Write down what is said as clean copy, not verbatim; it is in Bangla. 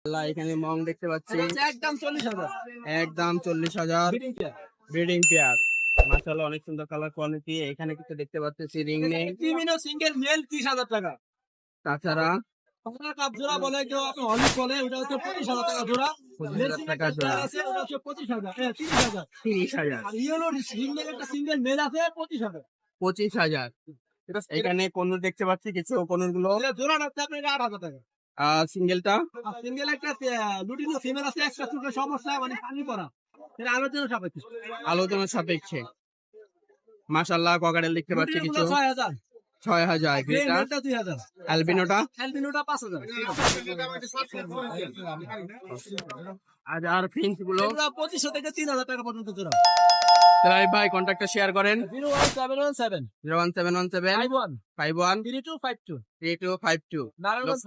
এখানে মং দেখতে পাচ্ছি একদম 40,000। একদম 40,000 ব্রিডিং পেয়ার। মাশাআল্লাহ অনেক সুন্দর কালার কোয়ালিটি। এখানে কিছু দেখতে পাচ্ছি রিং নেই। সিঙ্গেল মেল 30,000 টাকা। তাছাড়া কাপ জোড়া বলে কেউ, আপনি হলিক বলে, ওটা হচ্ছে 25,000 টাকা জোড়া। 25,000 টাকা জোড়া। আছে ওটা হচ্ছে 25,000, 30,000। 30,000 আর ইয়েলো সিঙ্গেল একটা সিঙ্গেল মেল আছে 25,000। 25,000। এখানে কোনুর দেখতে পাচ্ছি কিছু কোনুর গুলো জোড়া রাখতে আপনার 8,000 টাকা। সিঙ্গেলটা আর সিঙ্গেল একটা লুটিনো ফিমেল আছে, একটা চুলের সমস্যা, মানে পানি পড়া, এটা আলোচনা সাপেক্ষে। আলোচনা সাপেক্ষে। মাশাআল্লাহ ককাটেল দেখতে পাচ্ছি কিছু 6,000। 6,000। গ্রেটা 2,000। অ্যালবিনোটা অ্যালবিনোটা 5,000। আর ফিন্স গুলো 2500 থেকে 3,000 টাকা পর্যন্ত জোড়া। তাহলে ভাই কন্ট্যাক্টটা শেয়ার করেন। 01717 01717 51 51 3252 3252 নারায়ণগঞ্জ।